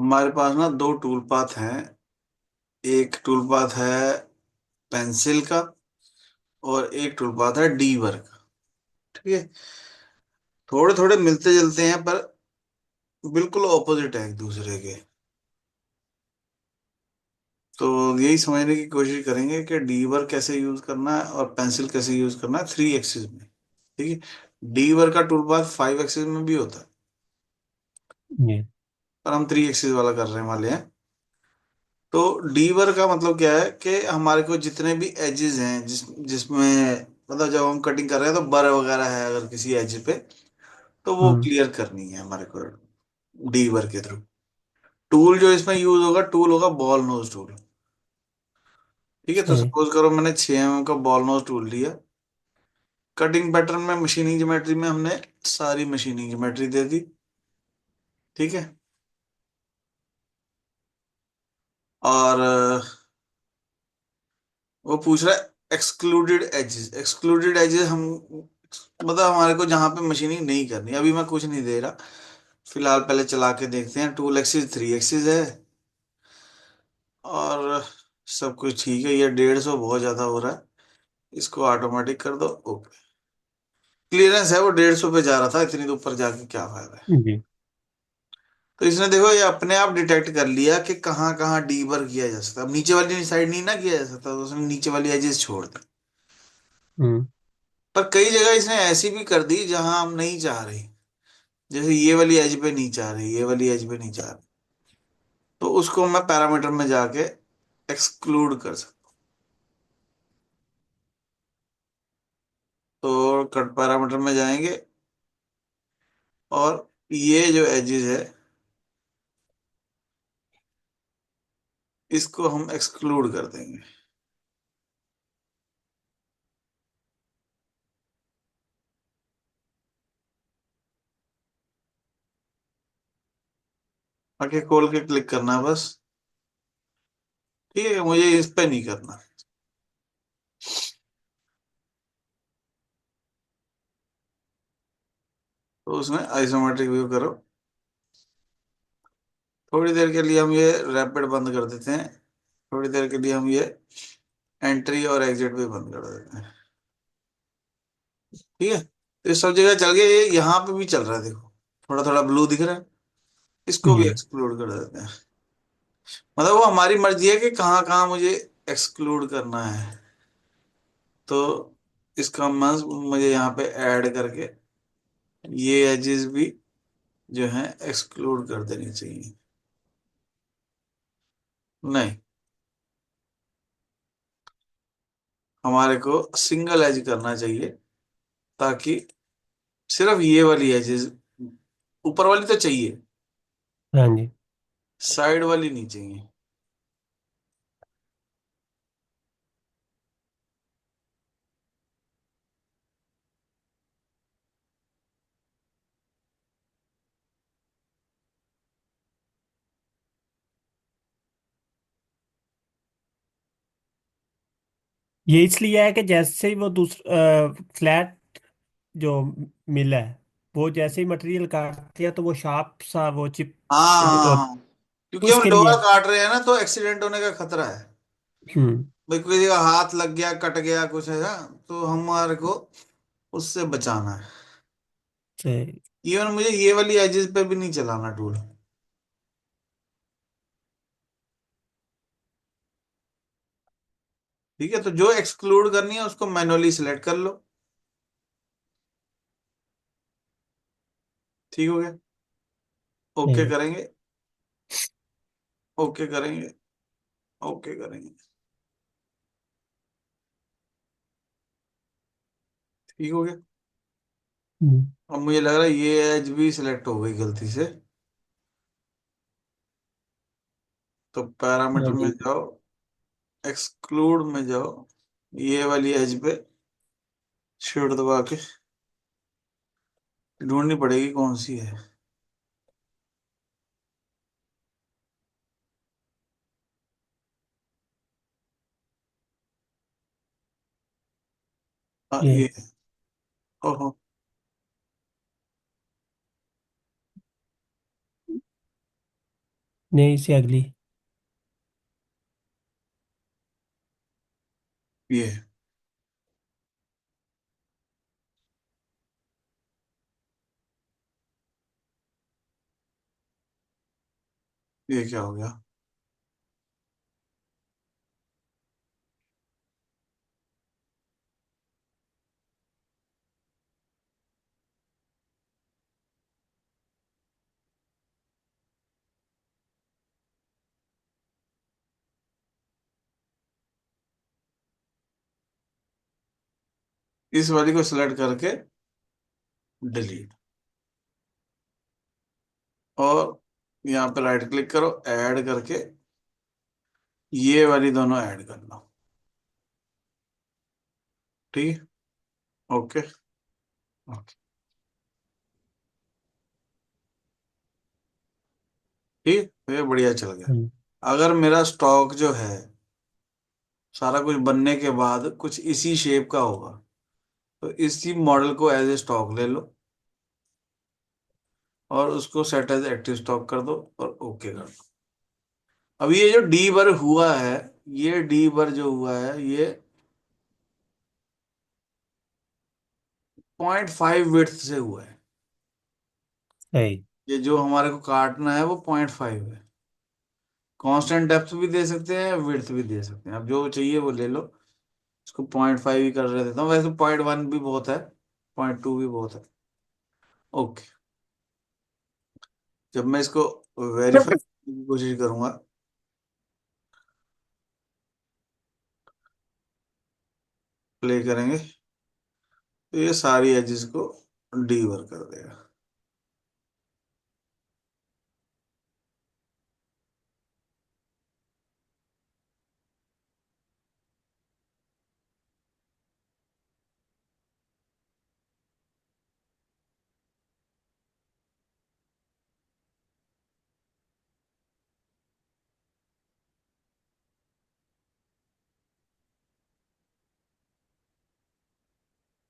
हमारे पास ना दो टूल पाथ हैं। एक टूल पाथ है पेंसिल का, और एक टूल पाथ है डीबर का। ठीक है। थोड़े थोड़े मिलते जुलते हैं, पर बिल्कुल ऑपोजिट है एक दूसरे के। तो यही समझने की कोशिश करेंगे कि डीबर कैसे यूज करना है और पेंसिल कैसे यूज करना है 3 एक्सिस में। ठीक है। डीबर का टूल पाथ 5 एक्सिस में भी होता है, जी। पर हम 3 एक्सिस वाला कर रहे वाले हैं। तो डीबर का मतलब क्या है कि हमारे को जितने भी एजेस हैं जिसमें मतलब जब हम कटिंग कर रहे हैं तो बर वगैरह है अगर किसी एज पे, तो वो हम्म। क्लियर करनी है हमारे को डीबर के थ्रू। टूल जो इसमें यूज होगा, टूल होगा बॉल नोज टूल। ठीक है। तो सही। सपोज करो मैंने 6 mm का बॉल नोज टूल लिया। कटिंग पैटर्न में मशीनिंग ज्योमेट्री में हमने सारी मशीनिंग ज्योमेट्री दे दी। ठीक है। और वो पूछ रहा है एक्सक्लूडेड एजेस। एक्सक्लूडेड एजेस हम मतलब हमारे को जहां पे मशीनिंग नहीं करनी, अभी मैं कुछ नहीं दे रहा। फिलहाल पहले चला के देखते हैं। 2 एक्सिस 3 एक्सिस है, और सब कुछ ठीक है। ये 150 बहुत ज्यादा हो रहा है, इसको ऑटोमेटिक कर दो। ओके। क्लियरेंस है वो 150 पे जा रहा था, इतनी तो ऊपर जाके क्या फायदा है। जी। तो इसने देखो ये अपने आप डिटेक्ट कर लिया कि कहाँ कहाँ डीबर किया जा सकता है। अब नीचे वाली साइड नहीं ना किया जा सकता, तो उसने नीचे वाली एजेस छोड़ दी। हम्म। पर कई जगह इसने ऐसी भी कर दी जहां हम नहीं चाह रहे। जैसे ये वाली एज पे नहीं चाह रही, ये वाली एज पे नहीं चाह रही, तो उसको मैं पैरामीटर में जाके एक्सक्लूड कर सकता हूँ। तो कट पैरामीटर में जाएंगे, और ये जो एजेस है इसको हम एक्सक्लूड कर देंगे। आके खोल के क्लिक करना है बस। ठीक है, मुझे इस पे नहीं करना। तो उसमें आइसोमेट्रिक व्यू करो। थोड़ी देर के लिए हम ये रैपिड बंद कर देते हैं। थोड़ी देर के लिए हम ये एंट्री और एग्जिट भी बंद कर देते हैं। ठीक है। तो ये सब जगह चल गया, ये यहाँ पे भी चल रहा है देखो। थोड़ा थोड़ा ब्लू दिख रहा है, इसको भी जी। एक्सक्लूड कर देते हैं। मतलब वो हमारी मर्जी है कि कहाँ कहाँ मुझे एक्सक्लूड करना है। तो इसका मज मुझे यहाँ पे ऐड करके ये एजेस भी जो है एक्सक्लूड कर देनी चाहिए। नहीं, हमारे को सिंगल एज करना चाहिए, ताकि सिर्फ ये वाली एजेस, ऊपर वाली तो चाहिए, हाँ जी। साइड वाली नहीं चाहिए। ये इसलिए है कि जैसे ही वो दूसरा फ्लैट जो मिल है, वो जैसे ही मटेरियल काटती है तो वो शार्प सा वो चिप हाँ हाँ हाँ, क्योंकि हम उसके लोहा लिए। काट रहे हैं ना, तो एक्सीडेंट होने का खतरा है। हम्म। भाई किसी का हाथ लग गया, कट गया, कुछ है ना, तो हमारे को उससे बचाना है। सही। इवन मुझे ये वाली एजेस पे भी नहीं चलाना टूल। ठीक है। तो जो एक्सक्लूड करनी है उसको मैनुअली सिलेक्ट कर लो। ठीक हो गया। ओके सही। करेंगे। ओके करेंगे। ओके करेंगे। ठीक हो गया। हम्म। अब मुझे लग रहा है ये एज भी सिलेक्ट हो गई गलती से। तो पैरामीटर हाँ में जी। जाओ, एक्सक्लूड में जाओ, ये वाली एज पे शिफ्ट दबा के ढूंढनी पड़ेगी कौन सी है। हाँ ये ये है। ओहो। नहीं, इससे अगली। ये ये क्या हो गया? इस वाली को सिलेक्ट करके डिलीट, और यहाँ पे राइट क्लिक करो, ऐड करके ये वाली दोनों ऐड कर लो। ठीक है। ओके। ओके। ठीक है, ये बढ़िया चल गया। हम्म। अगर मेरा स्टॉक जो है सारा कुछ बनने के बाद कुछ इसी शेप का होगा, तो इसी मॉडल को एज ए स्टॉक ले लो और उसको सेट एज एक्टिव स्टॉक कर दो और ओके कर दो। अब ये जो डी बर हुआ है, ये डी बर जो हुआ है ये 0.5 विड्थ से हुआ है। सही। ये जो हमारे को काटना है वो 0.5 है। कांस्टेंट डेप्थ भी दे सकते हैं, विड्थ भी दे सकते हैं, अब जो चाहिए वो ले लो। इसको 0.5 ही कर रहे देता हूँ, वैसे 0.1 भी बहुत है, 0.2 भी बहुत है। ओके। जब मैं इसको वेरीफाई करने की कोशिश करूंगा, प्ले करेंगे, तो ये सारी एजेस को डीवर कर देगा।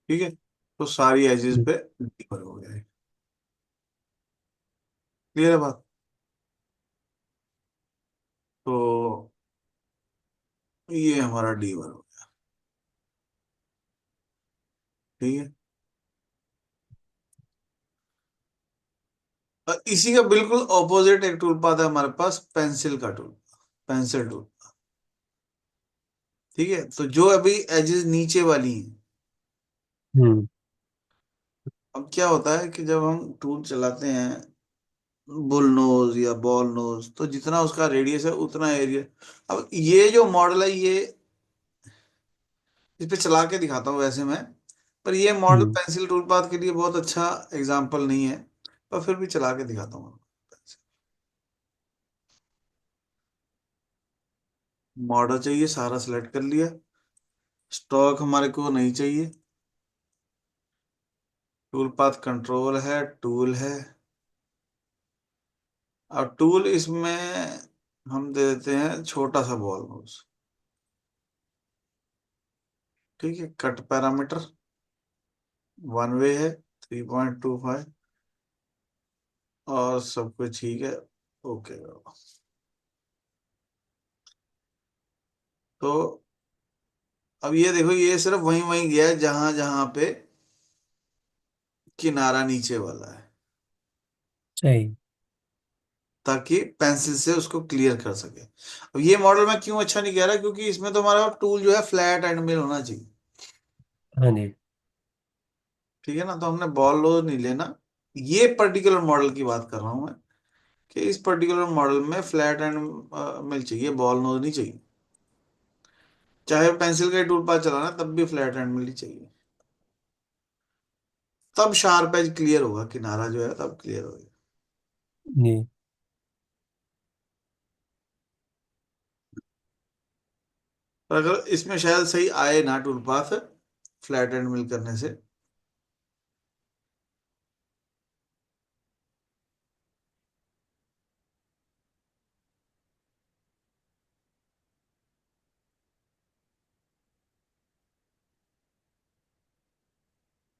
ठीक है, तो सारी एजेस हम्म। पे डीवर हो गया है। क्लियर है बात? तो ये हमारा डीवर हो गया। ठीक है। और इसी का बिल्कुल ऑपोजिट एक टूल पाथ है हमारे पास, पेंसिल का टूल, पेंसिल टूल। ठीक है, तो जो अभी एजेस नीचे वाली हैं, हम्म। अब क्या होता है कि जब हम टूल चलाते हैं बुल नोज या बॉल नोज, तो जितना उसका रेडियस है उतना एरिया। अब ये जो मॉडल है ये, इस पे चला के दिखाता हूँ वैसे मैं, पर ये मॉडल हम्म। पेंसिल टूल पाथ के लिए बहुत अच्छा एग्जाम्पल नहीं है, पर फिर भी चला के दिखाता हूँ। मॉडल चाहिए, सारा सिलेक्ट कर लिया। स्टॉक हमारे को नहीं चाहिए। टूल पाथ कंट्रोल है, टूल है। अब टूल इसमें हम दे देते हैं छोटा सा बॉल नोज। ठीक है, कट पैरामीटर वन वे है, 3.25, और सब कुछ ठीक है। ओके। तो अब ये देखो, ये सिर्फ वहीं वहीं गया है जहां जहां पे किनारा नीचे वाला है, सही। ताकि पेंसिल से उसको क्लियर कर सके। अब ये मॉडल मैं क्यों अच्छा नहीं कह रहा, क्योंकि इसमें तो हमारा टूल जो है फ्लैट एंड मिल होना चाहिए। हाँ जी। ठीक है ना, तो हमने बॉल लोड नहीं लेना। ये पर्टिकुलर मॉडल की बात कर रहा हूं मैं, कि इस पर्टिकुलर मॉडल में फ्लैट एंड मिल चाहिए, बॉल नोज नहीं चाहिए। चाहे पेंसिल का टूल पाथ चलाना तब भी फ्लैट एंड मिल ही चाहिए, तब शार्प एज क्लियर होगा, किनारा जो है तब क्लियर होगा। जी। पर अगर इसमें शायद सही आए ना टूल पाथ फ्लैट एंड मिल करने से,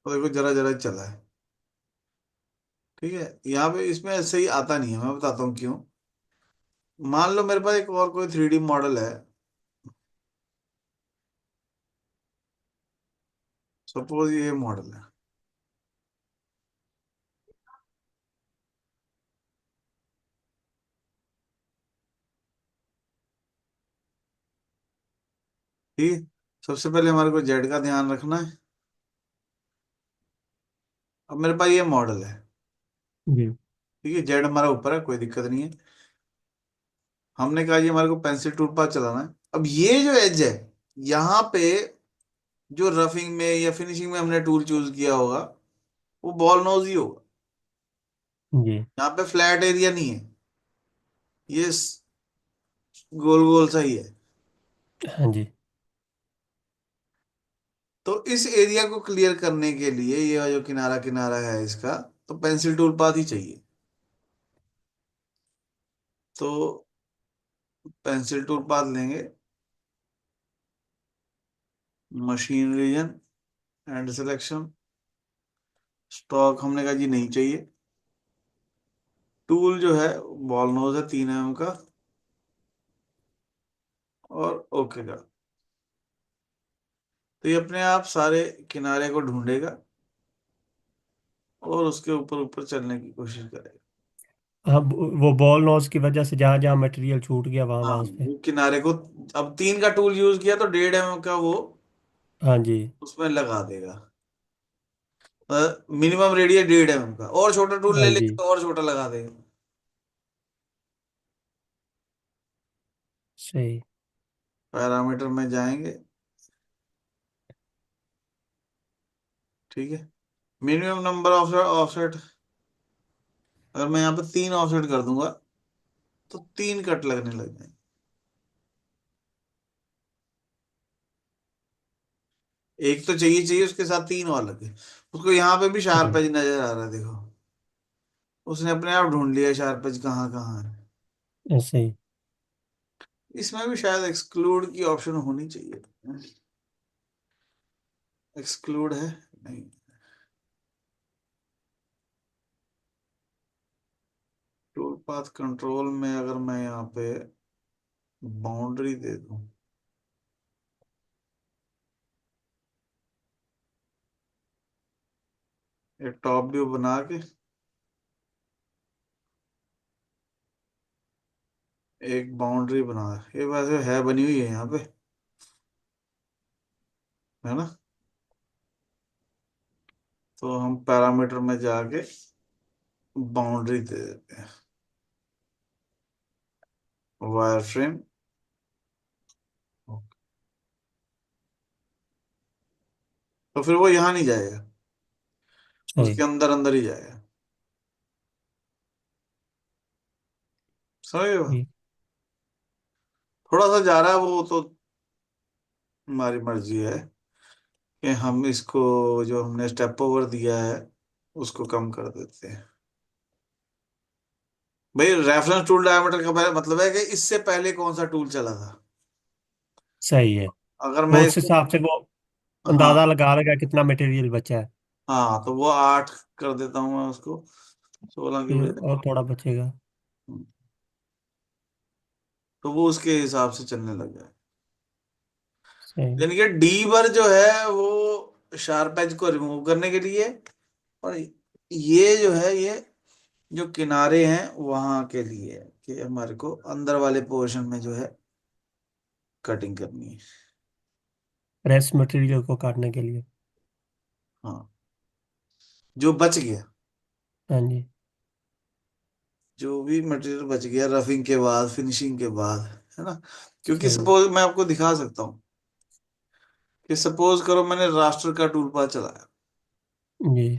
तो देखो जरा जरा चला है। ठीक है, यहाँ पे इसमें सही आता नहीं है, मैं बताता हूँ क्यों। मान लो मेरे पास एक और कोई 3D मॉडल है। सपोज ये मॉडल है। ठीक है। सबसे पहले हमारे को जेड का ध्यान रखना है। अब मेरे पास ये मॉडल है। जी। ठीक है, जेड हमारा ऊपर है, कोई दिक्कत नहीं है। हमने कहा ये हमारे को पेंसिल टूल पाथ चलाना है। अब ये जो एज है, यहाँ पे जो रफिंग में या फिनिशिंग में हमने टूल चूज किया होगा, वो बॉल नोज ही होगा। जी। यहाँ पे फ्लैट एरिया नहीं है, ये गोल गोल सा ही है। हाँ जी। तो इस एरिया को क्लियर करने के लिए ये जो किनारा किनारा है इसका, तो पेंसिल टूल पाथ ही चाहिए। तो पेंसिल टूल पाथ लेंगे, machine region, and selection. Stock हमने कहा जी नहीं चाहिए। टूल जो है बॉल नोज है 3 mm का, और ओके का। तो ये अपने आप सारे किनारे को ढूंढेगा और उसके ऊपर ऊपर चलने की कोशिश करेगा। हाँ, वो बॉल नोज की वजह से जहाँ जहाँ मटेरियल छूट गया वहां हाँ, वहां पे। वो किनारे को, अब 3 का टूल यूज किया तो 1.5 mm का वो हाँ जी। उसमें लगा देगा। मिनिमम रेडियस 1.5 mm का, और छोटा टूल हाँ ले लेंगे जी। तो और छोटा लगा देगा। सही। पैरामीटर में जाएंगे। ठीक है, मिनिमम नंबर ऑफ ऑफसेट, अगर मैं यहाँ पे 3 ऑफसेट कर दूंगा तो 3 कट लगने लग जाएंगे। एक तो चाहिए चाहिए, उसके साथ 3 और लगे। उसको यहाँ पे भी शार्प जी। एज नजर आ रहा है, देखो। उसने अपने आप ढूंढ लिया शार्प एज कहाँ कहाँ है। ऐसे ही। इसमें भी शायद एक्सक्लूड की ऑप्शन होनी चाहिए। एक्सक्लूड है? नहीं। टूल पाथ कंट्रोल में अगर मैं यहाँ पे बाउंड्री दे दूं, एक टॉप व्यू बना के एक बाउंड्री बना, ये वैसे है बनी हुई है यहाँ पे, है ना। तो हम पैरामीटर में जाके बाउंड्री दे देते हैं, वायर फ्रेम। तो फिर वो यहाँ नहीं जाएगा, सही। उसके अंदर अंदर ही जाएगा। समझ गए बात? ठीक। थोड़ा सा जा रहा है वो तो हमारी मर्जी है कि हम इसको, जो हमने स्टेप ओवर दिया है, उसको कम कर देते हैं। भाई रेफरेंस टूल डायमीटर का मतलब है कि इससे पहले कौन सा टूल चला था। सही है। अगर वो मैं उस इसको, हिसाब से वो हाँ, अंदाजा लगा लेगा कितना मटेरियल बचा है। हाँ, तो वो 8 कर देता हूँ मैं उसको, 16 की फिर बजाय। और थोड़ा बचेगा। तो वो उसके हिसाब से चलने लग जाए। सही। यानी कि डीबर जो है वो शार्प एज को रिमूव करने के लिए, और ये जो है ये जो किनारे हैं वहां के लिए, कि हमारे को अंदर वाले पोर्शन में जो है कटिंग करनी है। प्रेस मटेरियल को काटने के लिए। हाँ, जो बच गया, हाँ जी। जो भी मटेरियल बच गया रफिंग के बाद, फिनिशिंग के बाद, है ना। क्योंकि सही। सपोज मैं आपको दिखा सकता हूँ कि सपोज करो मैंने रास्टर का टूल पाथ चलाया, जी।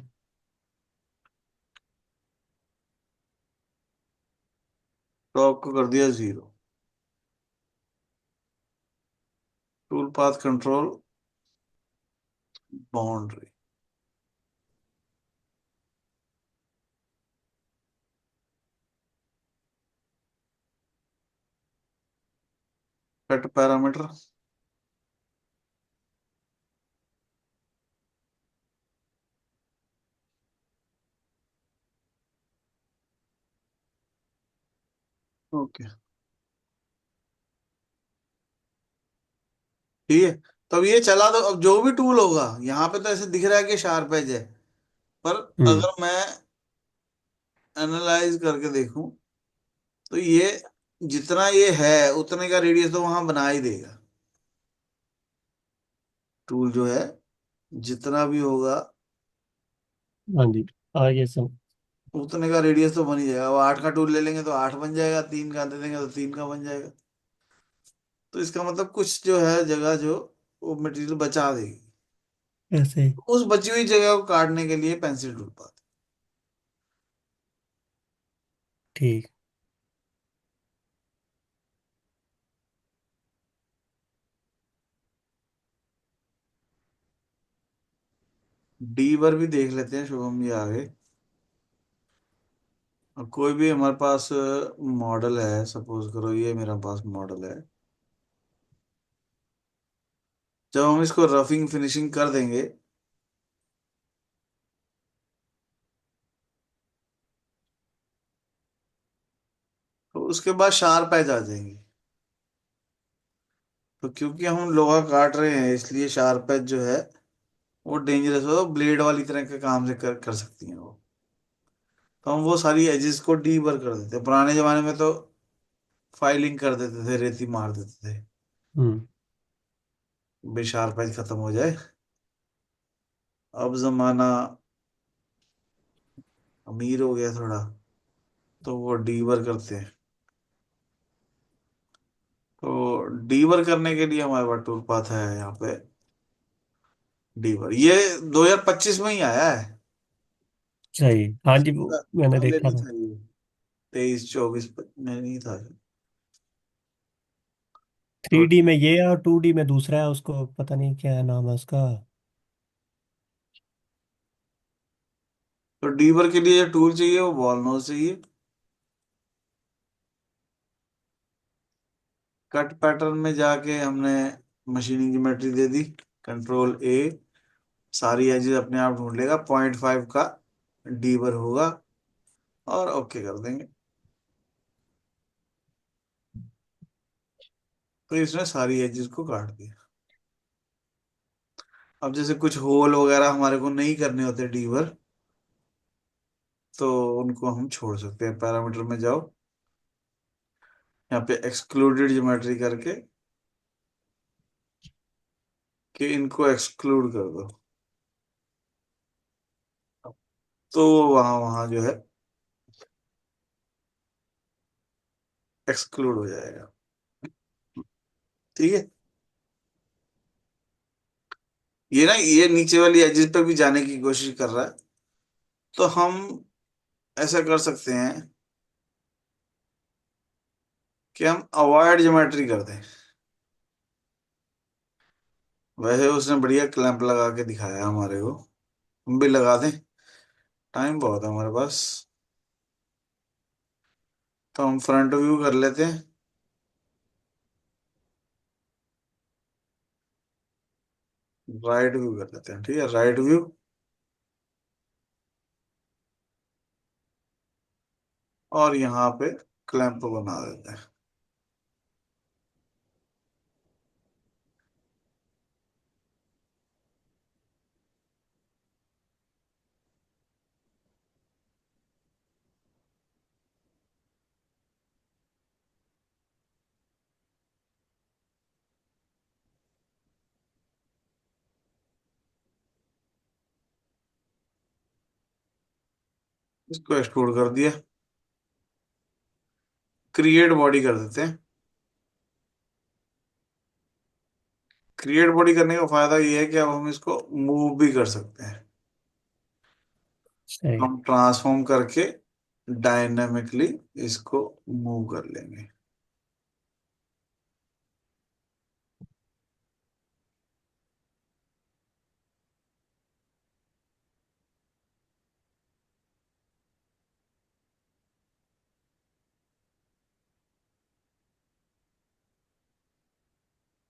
टॉप को कर दिया 0, tool path control, boundary, cut parameter. Okay. ठीक है। तो अब ये चला, तो अब जो भी टूल होगा यहाँ पे तो ऐसे दिख रहा है कि शार्प एज है, पर हम्म। अगर मैं एनालाइज करके देखूं तो ये जितना ये है उतने का रेडियस तो वहां बना ही देगा। टूल जो है जितना भी होगा हाँ जी, आगे सब। उतने का रेडियस तो बन ही जाएगा। अब 8 का टूल ले लेंगे तो 8 बन जाएगा, 3 का दे देंगे तो 3 का बन जाएगा। तो इसका मतलब कुछ जो है जगह जो वो मटेरियल बचा देगी। ऐसे ही। उस बची हुई जगह को काटने के लिए पेंसिल टूल पाते ठीक। हैं। डी पर भी देख लेते हैं शुभम जी आगे। और कोई भी हमारे पास मॉडल है, सपोज करो ये मेरा पास मॉडल है। जब हम इसको रफिंग फिनिशिंग कर देंगे तो उसके बाद शार्प एज आ जाएंगे। तो क्योंकि हम लोहा काट रहे हैं इसलिए शार्प एज जो है वो डेंजरस हो, ब्लेड वाली तरह के काम से कर सकती हैं वो। तो हम वो सारी एजेस को डीबर कर देते हैं। पुराने जमाने में तो फाइलिंग कर देते थे, रेती मार देते थे हम्म। भाई शार्प एज खत्म हो जाए। अब जमाना अमीर हो गया थोड़ा, तो वो डीबर करते हैं। तो डीबर करने के लिए हमारे पास टूल पाथ है यहाँ पे। डीबर ये 2025 में ही आया है। सही, हाँ जी, वो मैंने पहले देखा नहीं था। था ये, 23 24 में नहीं था। 3D में ये है और 2D में दूसरा है, उसको पता नहीं क्या नाम है उसका। तो डीबर के लिए जो टूल चाहिए वो बॉल नोज चाहिए। कट पैटर्न में जाके हमने machining geometry they the, control A। सारी एजेस अपने आप ढूंढ लेगा, 0.5 का डीबर होगा और ओके कर देंगे। तो इसने सारी एजेस को काट दिया। अब जैसे कुछ होल वगैरह हमारे को नहीं करने होते डीबर, तो उनको हम छोड़ सकते हैं। पैरामीटर में जाओ, यहाँ पे एक्सक्लूडेड ज्योमेट्री करके कि इनको एक्सक्लूड कर दो, तो वहां वहां जो है एक्सक्लूड हो जाएगा। ठीक है। ये ना ये नीचे वाली एजेस पे भी जाने की कोशिश कर रहा है, तो हम ऐसा कर सकते हैं कि हम अवॉइड ज्योमेट्री कर दें। वैसे उसने बढ़िया क्लैंप लगा के दिखाया हमारे को, हम भी लगा दें। टाइम बहुत है हमारे पास, तो हम फ्रंट व्यू कर लेते हैं, राइट व्यू कर लेते हैं। ठीक है, राइट व्यू और यहाँ पे क्लैंप बना देते हैं। इसको एक्सट्रूड कर दिया। क्रिएट बॉडी कर देते हैं। क्रिएट बॉडी करने का फायदा ये है कि अब हम इसको मूव भी कर सकते हैं। सही। हम ट्रांसफॉर्म करके डायनामिकली इसको मूव कर लेंगे।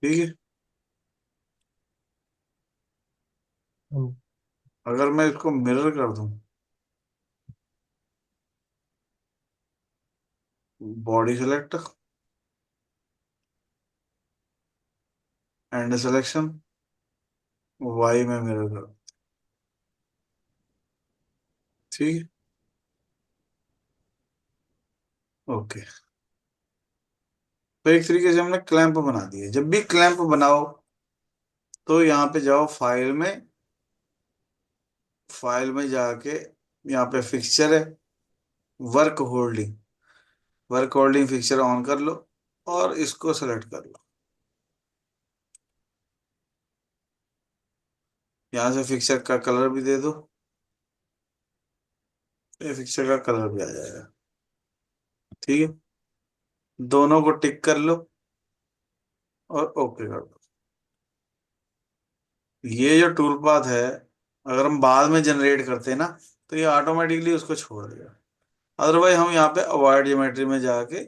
ठीक है। हम। अगर मैं इसको मिरर कर दूं, body select and selection, Y में मिरर कर। ठीक है। ओके। तो एक तरीके से हमने क्लैंप बना दिए। जब भी क्लैंप बनाओ तो यहाँ पे जाओ फाइल में, फाइल में जाके यहाँ पे फिक्सचर है, work holding, work holding fixture on कर लो और इसको सेलेक्ट कर लो। यहाँ से फिक्सचर का कलर भी दे दो, ये फिक्सचर का कलर भी आ जाएगा। ठीक है। दोनों को टिक कर लो और ओके कर दो। ये जो टूल पाथ है, अगर हम बाद में जनरेट करते हैं ना, तो ये ऑटोमेटिकली उसको छोड़ देगा। अदरवाइज हम यहाँ पे अवॉइड ज्योमेट्री में जाके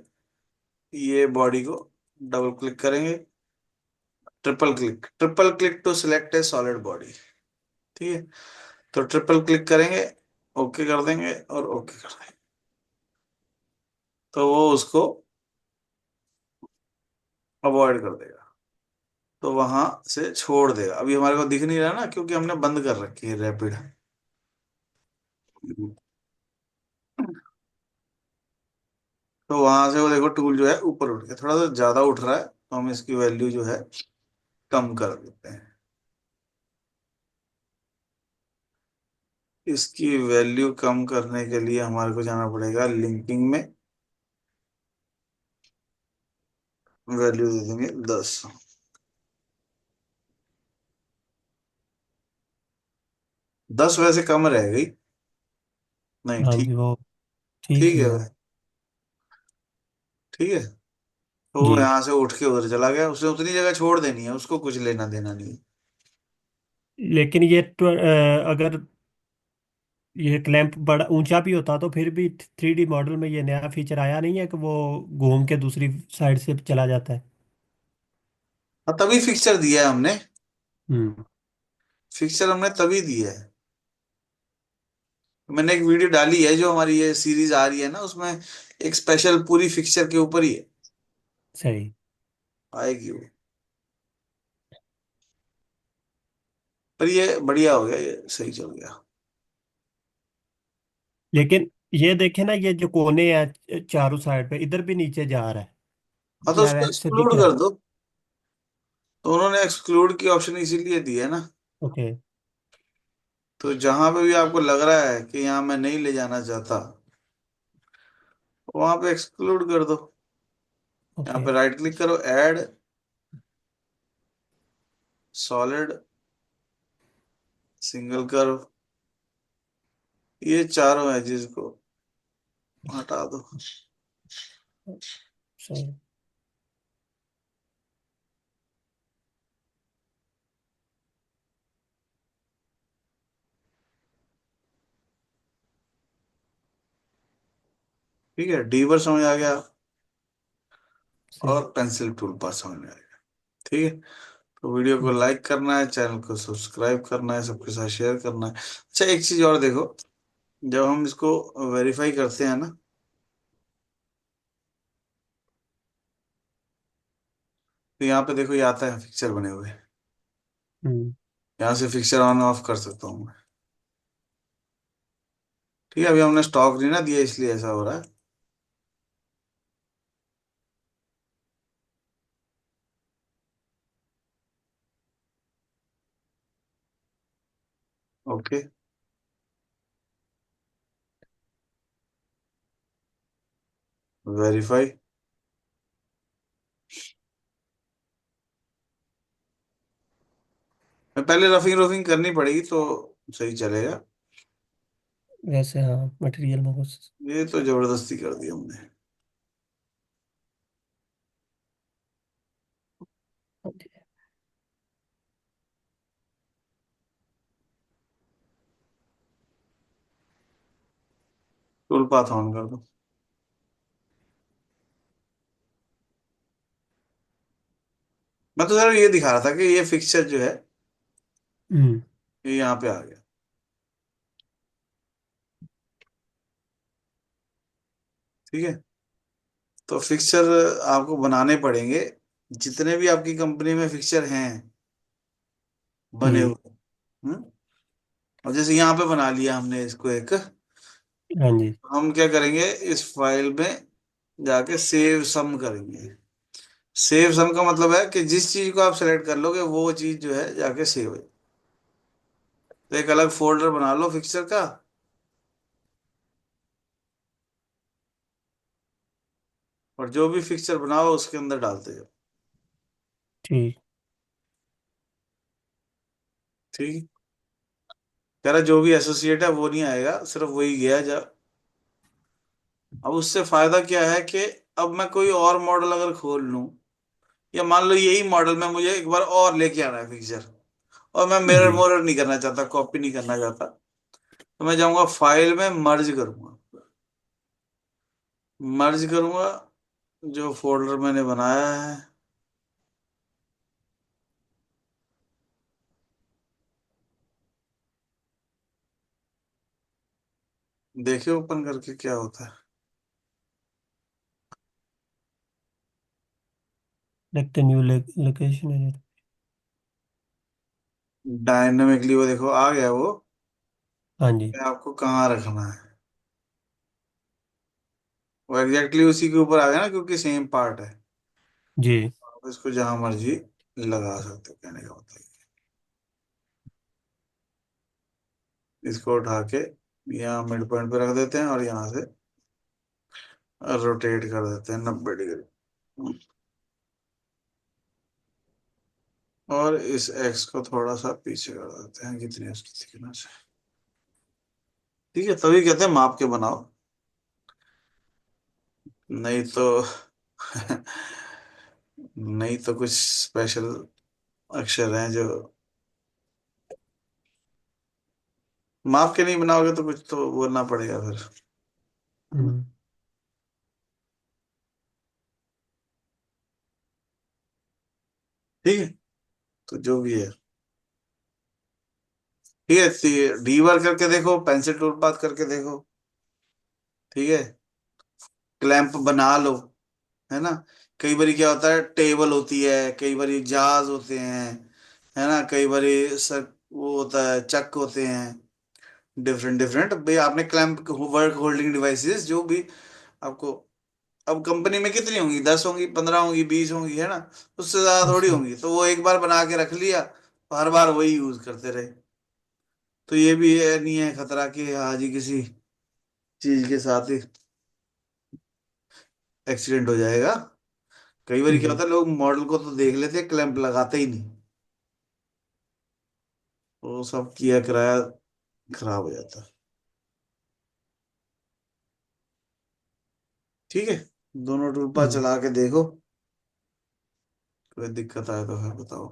ये बॉडी को डबल क्लिक करेंगे, triple click to select a solid body. ठीक है। तो ट्रिपल क्लिक करेंगे, ओके कर देंगे और ओके कर देंगे, तो वो उसको अवॉइड कर देगा, तो वहां से छोड़ देगा। अभी हमारे को दिख नहीं रहा ना, क्योंकि हमने बंद कर रखी है रैपिड। तो वहां से वो देखो टूल जो है ऊपर उठ गया, थोड़ा सा ज्यादा उठ रहा है, तो हम इसकी वैल्यू जो है कम कर देते हैं। इसकी वैल्यू कम करने के लिए हमारे को जाना पड़ेगा लिंकिंग में, वैल्यू दे देंगे 10। 10 वैसे कम रह गई, नहीं हाँ ठीक। जी, वो ठीक ठीक ही है है। भाई। ठीक है। तो वो जी, यहाँ से उठ के उधर चला गया, उसने उतनी जगह छोड़ देनी है, उसको कुछ लेना देना नहीं है। लेकिन ये अगर ये क्लैंप बड़ा ऊंचा भी होता तो फिर भी 3D मॉडल में ये नया फीचर आया नहीं है कि वो घूम के दूसरी साइड से चला जाता है। हाँ, तभी फिक्सचर दिया है हमने। हम्म। फिक्सचर हमने तभी दिया है। मैंने एक वीडियो डाली है, जो हमारी ये सीरीज आ रही है ना, उसमें एक स्पेशल पूरी फिक्सचर के ऊपर ही है, सही। आएगी वो। पर ये बढ़िया हो गया, ये सही चल गया। लेकिन ये देखे ना, ये जो कोने हैं चारों साइड पे इधर भी नीचे जा रहा है, हाँ, तो या उसको वैसे एक्सक्लूड दिख रहा कर है। दो। तो उन्होंने एक्सक्लूड की ऑप्शन इसीलिए दी है ना। ओके। तो जहां पे भी आपको लग रहा है कि यहाँ मैं नहीं ले जाना चाहता, वहां पे एक्सक्लूड कर दो। यहाँ ओके। पे राइट क्लिक करो, ऐड सॉलिड सिंगल कर्व, ये चारों एजेस को हटा दो। सही। ठीक है, डीबर समझ आ गया, सही। और पेंसिल टूल पास समझ में आ गया। ठीक है। तो वीडियो को हम्म। लाइक करना है, चैनल को सब्सक्राइब करना है, सबके साथ शेयर करना है। अच्छा, एक चीज और देखो, जब हम इसको वेरीफाई करते हैं ना, तो यहाँ पे देखो ये आता है फिक्सर बने हुए, हम्म। यहाँ से फिक्सर ऑन ऑफ कर सकता हूँ मैं। ठीक है। अभी हमने स्टॉक नहीं ना दिया, इसलिए ऐसा हो रहा है। ओके। वेरीफाई। मैं पहले रफिंग रफिंग करनी पड़ेगी तो सही चलेगा। वैसे हाँ, मटेरियल में कुछ। ये तो जबरदस्ती कर दी हमने। टूल पाथ ऑन कर दो। मैं तो सर ये दिखा रहा था कि ये फिक्सचर जो है, हम्म। ये यहाँ पे आ गया। ठीक है। तो फिक्सचर आपको बनाने पड़ेंगे जितने भी आपकी कंपनी में फिक्सचर हैं बने हम्म। हुए। हम्म। और जैसे यहाँ पे बना लिया हमने इसको एक, हाँ जी। हम क्या करेंगे, इस फाइल में जाके सेव सम करेंगे। सेव सम का मतलब है कि जिस चीज को आप सेलेक्ट कर लोगे वो चीज जो है जाके सेव है। तो एक अलग फोल्डर बना लो फिक्सचर का, और जो भी फिक्सचर बनाओ उसके अंदर डालते जाओ। ठीक। ठीक। कह रहा जो भी एसोसिएट है वो नहीं आएगा, सिर्फ वही गया जा। अब उससे फायदा क्या है कि अब मैं कोई और मॉडल अगर खोल लूं, या मान लो यही मॉडल में मुझे एक बार और लेके आना है फिक्सचर, और मैं मिरर जी। मोरर नहीं करना चाहता, कॉपी नहीं करना चाहता, तो मैं जाऊंगा फाइल में मर्ज करूंगा। मर्ज करूंगा जो फोल्डर मैंने बनाया है, देखिए ओपन करके क्या होता है। लेट न्यू लोकेशन है। डायनेमिकली वो देखो आ गया वो, हाँ जी। कि आपको कहाँ रखना है। वो एग्जैक्टली उसी के ऊपर आ गया ना, क्योंकि सेम पार्ट है। जी। आप इसको जहां मर्जी लगा सकते हो, कहने का मतलब है। इसको उठा के यहाँ मिड पॉइंट पे रख देते हैं, और यहाँ से रोटेट कर देते हैं 90 डिग्री। और इस एक्स को थोड़ा सा पीछे कर देते हैं, कितनी उसकी थिकनेस है। ठीक है, तभी कहते हैं माप के बनाओ, नहीं तो नहीं तो कुछ स्पेशल अक्षर हैं जो माप के नहीं बनाओगे तो कुछ तो बोलना पड़ेगा फिर, है ना? हम्म। ठीक है, तो जो भी है, ठीक है, डीवर करके देखो, पेंसिल टूल पाथ करके देखो। ठीक है, क्लैंप बना लो, है ना। कई बार क्या होता है, टेबल होती है, कई बार जहाज होते हैं, है ना, कई बार सर वो होता है, चक होते हैं, डिफरेंट डिफरेंट भाई। आपने क्लैंप वर्क होल्डिंग डिवाइसेस जो भी आपको, अब कंपनी में कितनी होंगी, 10 होंगी, 15 होंगी, 20 होंगी, है ना, उससे ज्यादा थोड़ी अच्छा। होंगी। तो वो एक बार बना के रख लिया, तो हर बार वही यूज करते रहे। तो ये भी है, नहीं है खतरा कि आज ही किसी चीज के साथ ही एक्सीडेंट हो जाएगा। कई बार क्या जी। होता है, लोग मॉडल को तो देख लेते हैं, क्लैंप लगाते ही नहीं, वो सब किया कराया खराब हो जाता है। ठीक है, दोनों टूल पाथ हम्म। चला के देखो, कोई दिक्कत आए तो फिर बताओ।